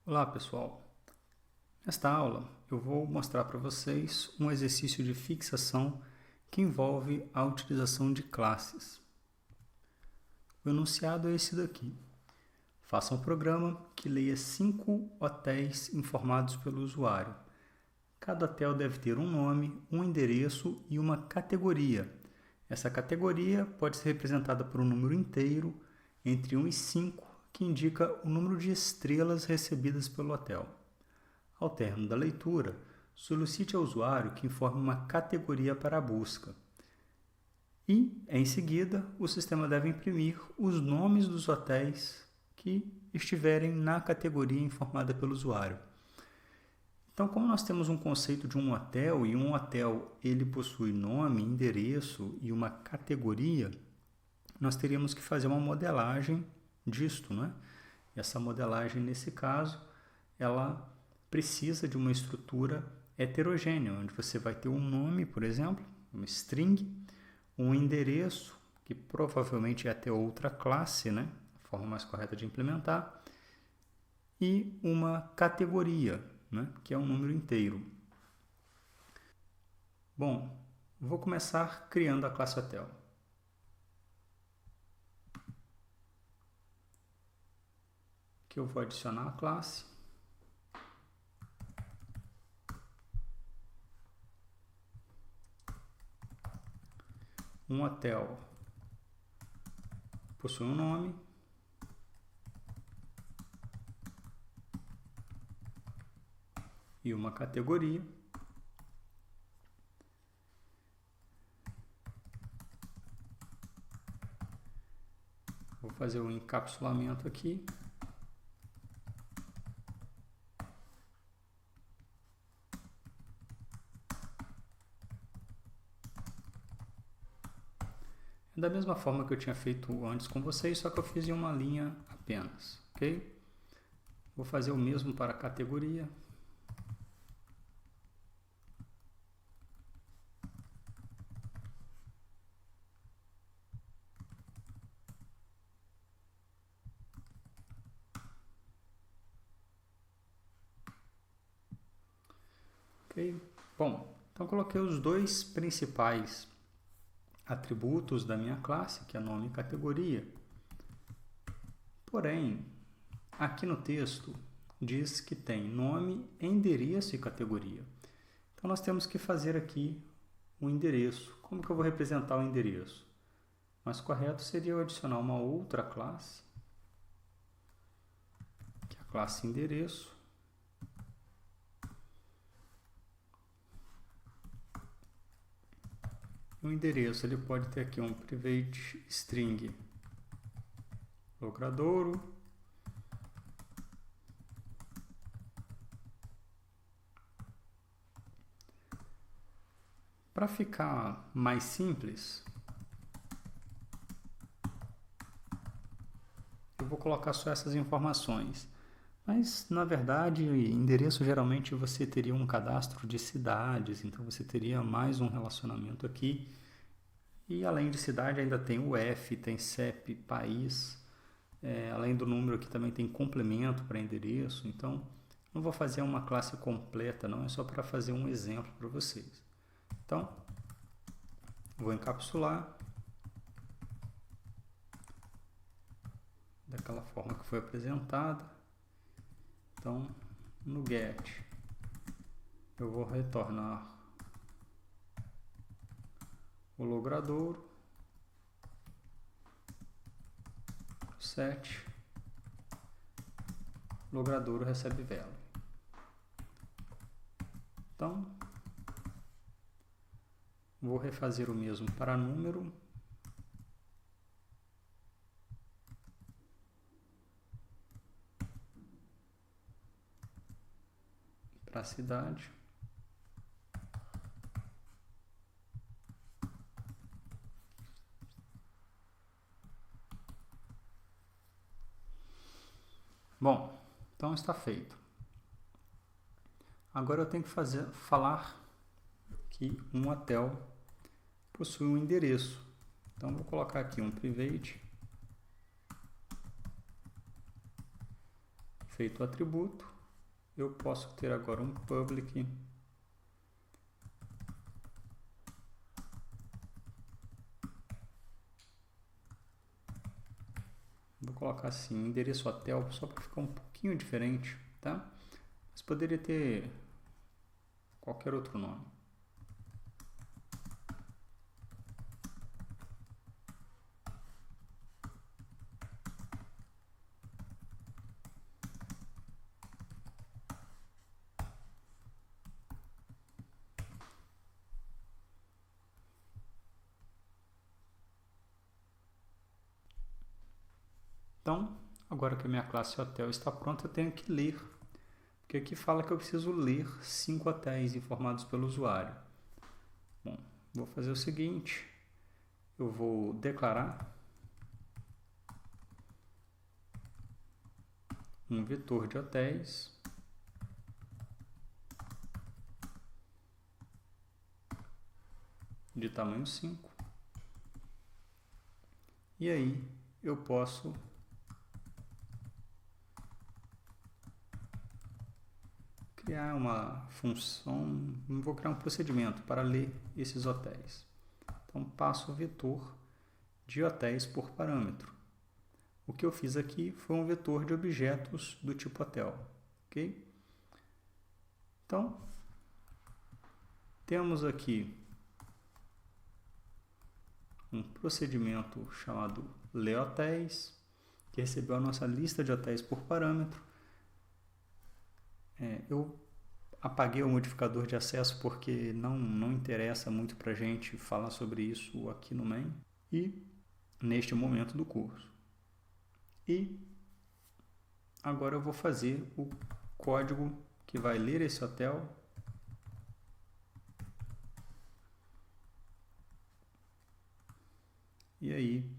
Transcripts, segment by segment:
Olá pessoal, nesta aula eu vou mostrar para vocês um exercício de fixação que envolve a utilização de classes. O enunciado é esse daqui. Faça um programa que leia 5 hotéis informados pelo usuário. Cada hotel deve ter um nome, um endereço e uma categoria. Essa categoria pode ser representada por um número inteiro entre 1 e 5, que indica o número de estrelas recebidas pelo hotel. Ao término da leitura, solicite ao usuário que informe uma categoria para a busca. E, em seguida, o sistema deve imprimir os nomes dos hotéis que estiverem na categoria informada pelo usuário. Então, como nós temos um conceito de um hotel, e um hotel ele possui nome, endereço e uma categoria, nós teríamos que fazer uma modelagem disto, né? E essa modelagem, nesse caso, ela precisa de uma estrutura heterogênea, onde você vai ter um nome, por exemplo, uma string, um endereço, que provavelmente é até outra classe, né? A forma mais correta de implementar, e uma categoria, né? Que é um número inteiro. Bom, vou começar criando a classe hotel. Que eu vou adicionar a classe. Um hotel possui um nome, e uma categoria. Vou fazer um encapsulamento aqui. Da mesma forma que eu tinha feito antes com vocês, só que eu fiz em uma linha apenas, ok? Vou fazer o mesmo para a categoria. Ok? Bom, então coloquei os dois principais atributos da minha classe, que é nome e categoria. Porém, aqui no texto diz que tem nome, endereço e categoria. Então nós temos que fazer aqui o endereço. Como que eu vou representar o endereço? Mais correto seria eu adicionar uma outra classe, que é a classe endereço. O endereço ele pode ter aqui um private string logradouro, para ficar mais simples, eu vou colocar só essas informações. Mas, na verdade, endereço geralmente você teria um cadastro de cidades, então você teria mais um relacionamento aqui. E além de cidade ainda tem o F, tem CEP, país. Além do número aqui também tem complemento para endereço. Então, não vou fazer uma classe completa, não, é só para fazer um exemplo para vocês. Então, vou encapsular daquela forma que foi apresentada. Então, no get, eu vou retornar o logradouro, set, logradouro recebe value. Então, vou refazer o mesmo para número. Para a cidade. Bom, então está feito. Agora eu tenho que falar que um hotel possui um endereço. Então vou colocar aqui um private Feito o atributo, eu posso ter agora um public vou colocar assim, endereço hotel, só para ficar um pouquinho diferente, tá? Mas poderia ter qualquer outro nome. Então, agora que a minha classe hotel está pronta, eu tenho que ler. Porque aqui fala que eu preciso ler 5 hotéis informados pelo usuário. Bom, vou fazer o seguinte. Eu vou declarar um vetor de hotéis de tamanho 5. E aí eu posso criar uma função, vou criar um procedimento para ler esses hotéis. Então, passo o vetor de hotéis por parâmetro. O que eu fiz aqui foi um vetor de objetos do tipo hotel, ok? Então, temos aqui um procedimento chamado leHotéis, que recebeu a nossa lista de hotéis por parâmetro. Eu apaguei o modificador de acesso porque não interessa muito para a gente falar sobre isso aqui no main e neste momento do curso. E agora eu vou fazer o código que vai ler esse hotel e aí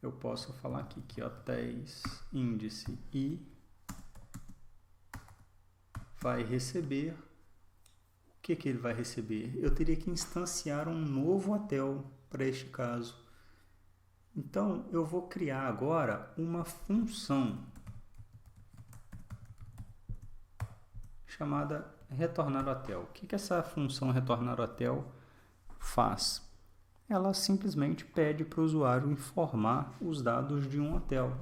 eu posso falar aqui que hotéis índice i vai receber. O que ele vai receber? Eu teria que instanciar um novo hotel para este caso. Então, eu vou criar agora uma função chamada retornar hotel. O que essa função retornar hotel faz? Ela simplesmente pede para o usuário informar os dados de um hotel.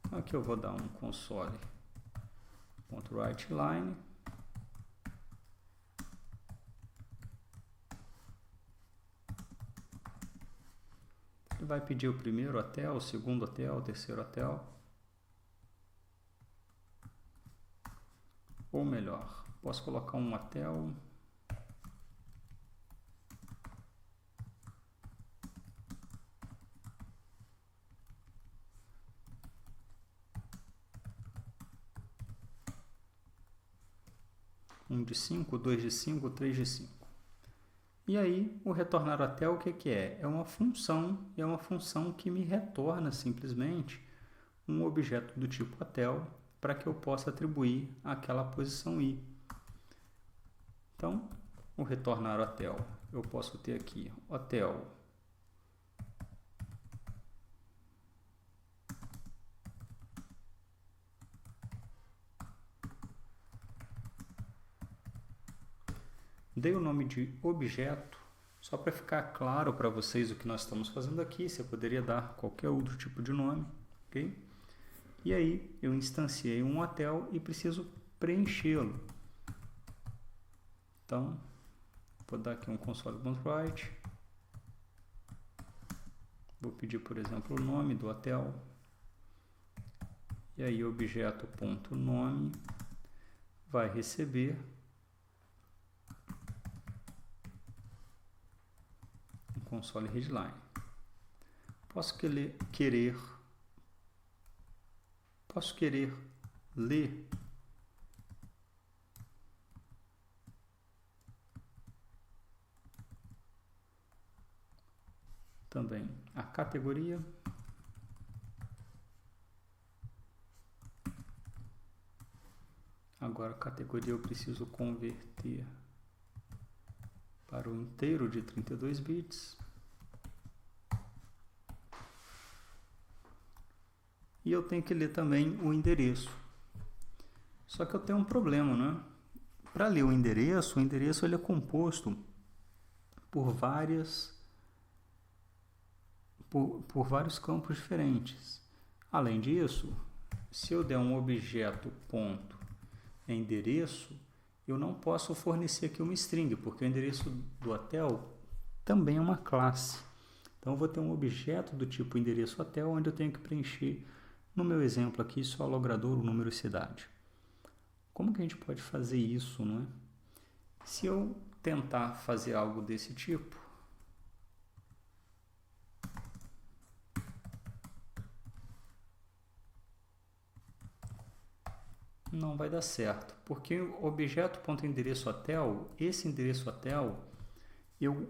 Então, aqui eu vou dar um console.writeLine. Ele vai pedir o primeiro hotel, o segundo hotel, o terceiro hotel. Ou melhor, posso colocar um hotel um de 5, 2 de 5, 3 de 5. E aí, o retornar hotel, o que é? É uma função, e é uma função que me retorna simplesmente um objeto do tipo hotel para que eu possa atribuir aquela posição i. Então, o retornar hotel, eu posso ter aqui hotel dei o nome de objeto, só para ficar claro para vocês o que nós estamos fazendo aqui. Você poderia dar qualquer outro tipo de nome, ok? E aí eu instanciei um hotel e preciso preenchê-lo. Então, vou dar aqui um console.write. Vou pedir, por exemplo, o nome do hotel. E aí objeto.nome vai receber console headline. Posso querer ler também a categoria. Agora a categoria eu preciso converter para o inteiro de 32 bits. E eu tenho que ler também o endereço. Só que eu tenho um problema, né? Para ler o endereço ele é composto por vários campos diferentes. Além disso, se eu der um objeto ponto endereço, eu não posso fornecer aqui uma string, porque o endereço do hotel também é uma classe. Então, eu vou ter um objeto do tipo endereço hotel, onde eu tenho que preencher, no meu exemplo aqui, só logrador, o número e cidade. Como que a gente pode fazer isso, não é? Se eu tentar fazer algo desse tipo, não vai dar certo, porque o objeto.endereço hotel, esse endereço hotel,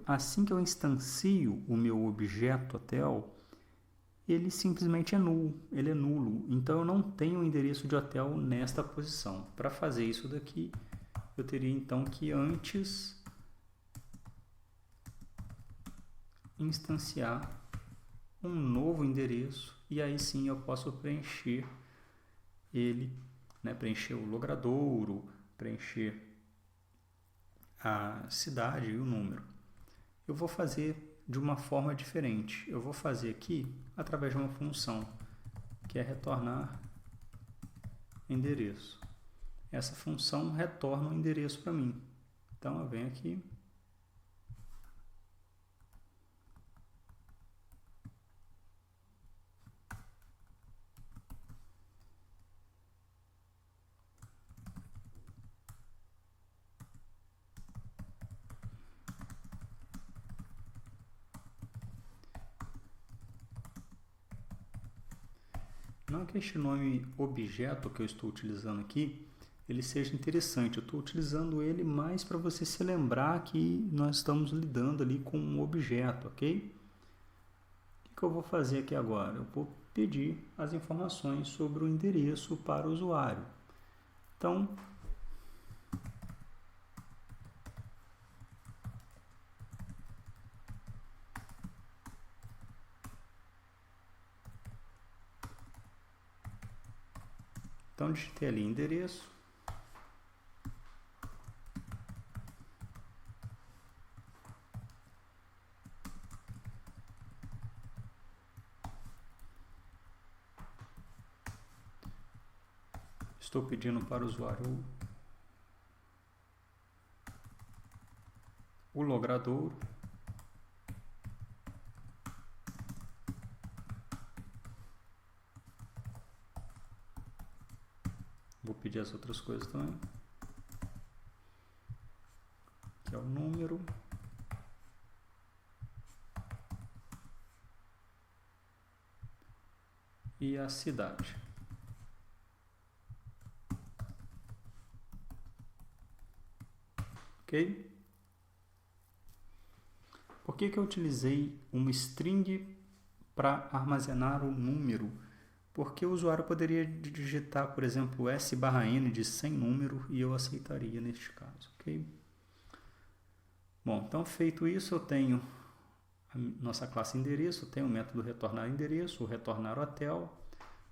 assim que eu instancio o meu objeto hotel, ele simplesmente é nulo, ele é nulo. Então eu não tenho o endereço de hotel nesta posição. Para fazer isso daqui, eu teria então que antes instanciar um novo endereço e aí sim eu posso preencher ele, né, preencher o logradouro, preencher a cidade e o número. Eu vou fazer de uma forma diferente. Eu vou fazer aqui através de uma função que é retornar endereço. Essa função retorna o endereço para mim. Então eu venho aqui, não que este nome objeto que eu estou utilizando aqui, ele seja interessante. Eu estou utilizando ele mais para você se lembrar que nós estamos lidando ali com um objeto, ok? O que eu vou fazer aqui agora? Eu vou pedir as informações sobre o endereço para o usuário. Então, digitei ali endereço. Estou pedindo para o usuário o logradouro. Vou pedir as outras coisas também, que é o número. E a cidade. Ok? Por que eu utilizei uma string para armazenar o número? Porque o usuário poderia digitar, por exemplo, S/N de sem número e eu aceitaria neste caso, ok? Bom, então feito isso, eu tenho a nossa classe endereço, tenho o método retornar endereço, o retornar hotel.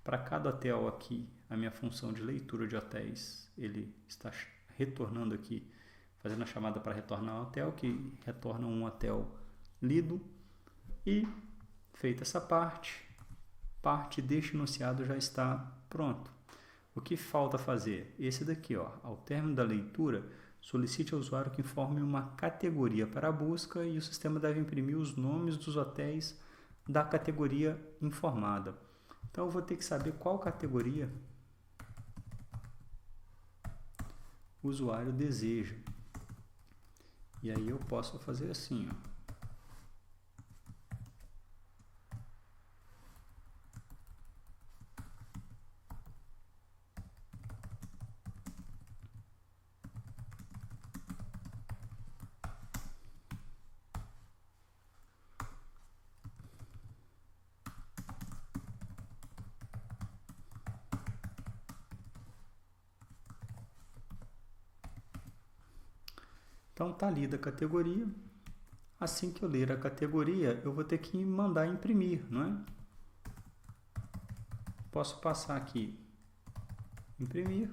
Para cada hotel aqui, a minha função de leitura de hotéis, ele está retornando aqui, fazendo a chamada para retornar hotel, que retorna um hotel lido. E feita essa parte deste enunciado já está pronto. O que falta fazer? Esse daqui, ó, ao término da leitura, solicite ao usuário que informe uma categoria para a busca e o sistema deve imprimir os nomes dos hotéis da categoria informada. Então eu vou ter que saber qual categoria o usuário deseja. E aí eu posso fazer assim, ó. Então está lida a categoria. Assim que eu ler a categoria, eu vou ter que mandar imprimir, não é? Posso passar aqui, imprimir.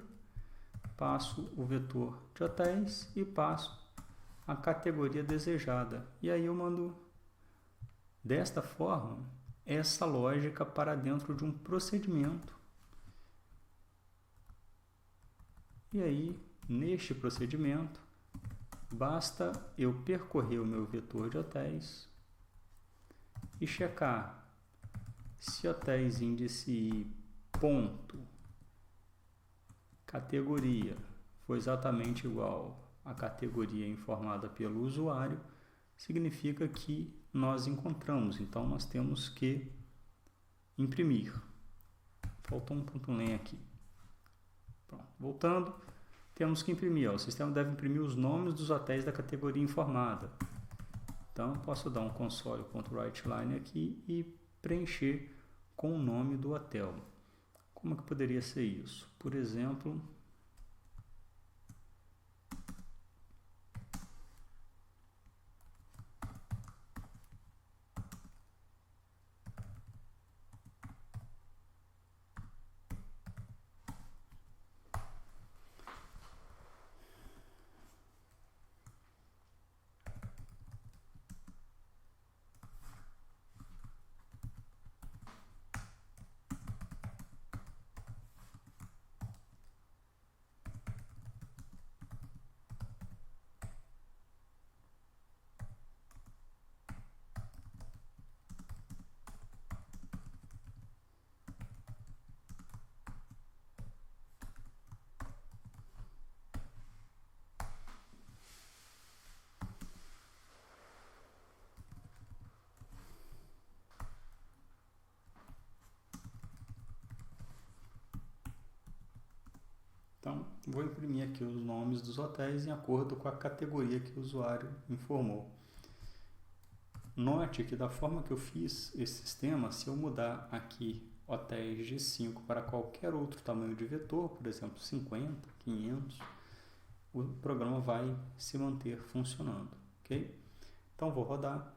passo o vetor de hotéis e passo a categoria desejada. E aí eu mando desta forma essa lógica para dentro de um procedimento. E aí, neste procedimento, basta eu percorrer o meu vetor de hotéis e checar se hotéis índice I, ponto, categoria foi exatamente igual à categoria informada pelo usuário, significa que nós encontramos. Então, nós temos que imprimir. Faltou um ponto len aqui. Pronto. Voltando, temos que imprimir. O sistema deve imprimir os nomes dos hotéis da categoria informada. Então, eu posso dar um console.writeLine aqui e preencher com o nome do hotel. Como que poderia ser isso? Por exemplo, então, vou imprimir aqui os nomes dos hotéis em acordo com a categoria que o usuário informou. Note que da forma que eu fiz esse sistema, se eu mudar aqui hotéis de 5 para qualquer outro tamanho de vetor, por exemplo, 50, 500, o programa vai se manter funcionando, ok? Então, vou rodar.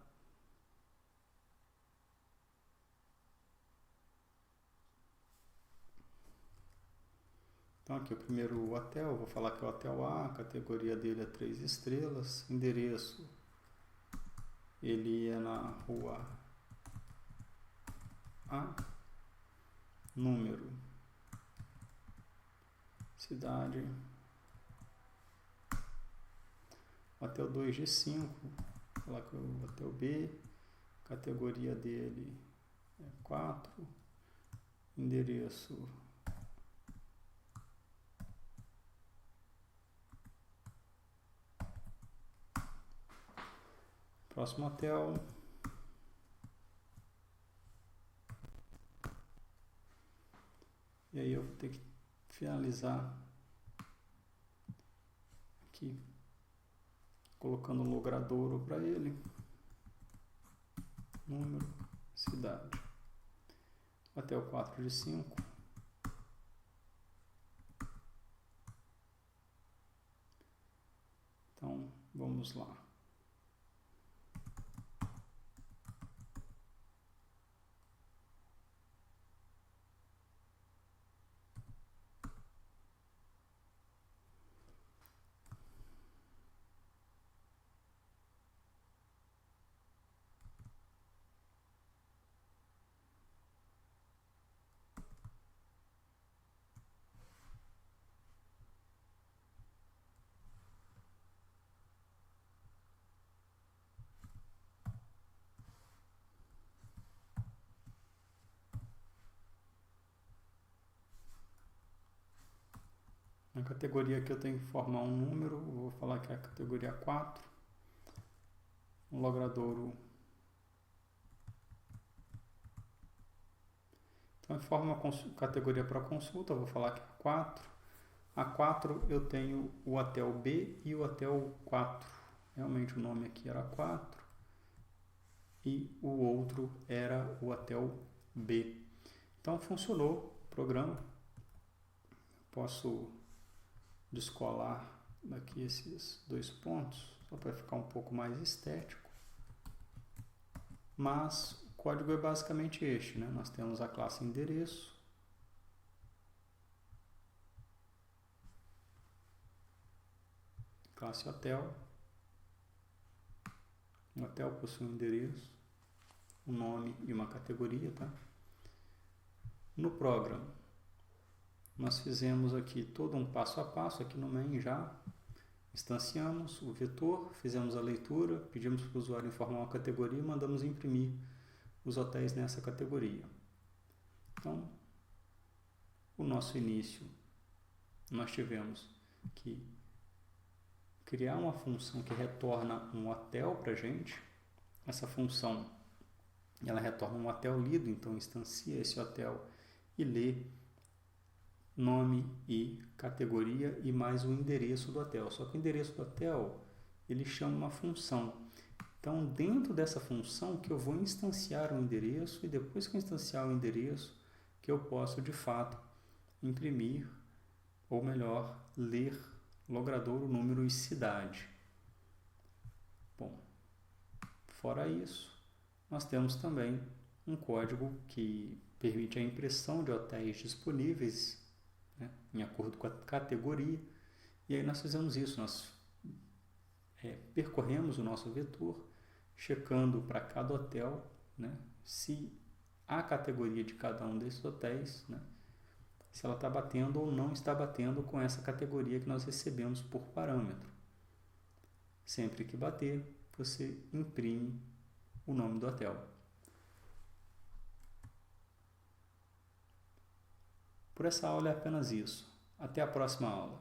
Então, aqui o primeiro hotel, vou falar que é o hotel A, a categoria dele é 3 estrelas, endereço, ele é na rua A, número, cidade, hotel 2G5, vou falar que é o hotel B, categoria dele é 4, endereço, próximo hotel, e aí eu vou ter que finalizar aqui, colocando o logradouro para ele, número, cidade, hotel 4 de 5, então vamos lá. Na categoria aqui eu tenho que formar um número, eu vou falar que é a categoria 4, um logradouro. Então, eu formo uma categoria para consulta, eu vou falar que é a 4. A 4 eu tenho o hotel B e o hotel 4. Realmente o nome aqui era 4 e o outro era o hotel B. Então, funcionou o programa. Posso descolar daqui esses 2 pontos, só para ficar um pouco mais estético. Mas o código é basicamente este, né? Nós temos a classe endereço, classe hotel. O hotel possui um endereço, um nome e uma categoria, tá? No programa, nós fizemos aqui todo um passo a passo, aqui no main já instanciamos o vetor, fizemos a leitura, pedimos para o usuário informar uma categoria e mandamos imprimir os hotéis nessa categoria. Então, o nosso início, nós tivemos que criar uma função que retorna um hotel para a gente. Essa função, ela retorna um hotel lido, então instancia esse hotel e lê nome e categoria e mais o endereço do hotel. Só que o endereço do hotel, ele chama uma função. Então, dentro dessa função que eu vou instanciar o endereço e depois que eu instanciar o endereço, que eu posso, de fato, imprimir, ou melhor, ler logradouro, número e cidade. Bom, fora isso, nós temos também um código que permite a impressão de hotéis disponíveis, né, em acordo com a categoria. E aí nós fizemos isso, nós percorremos o nosso vetor, checando para cada hotel, né, se a categoria de cada um desses hotéis, né, se ela está batendo ou não está batendo com essa categoria que nós recebemos por parâmetro. Sempre que bater, você imprime o nome do hotel. Por essa aula é apenas isso. Até a próxima aula.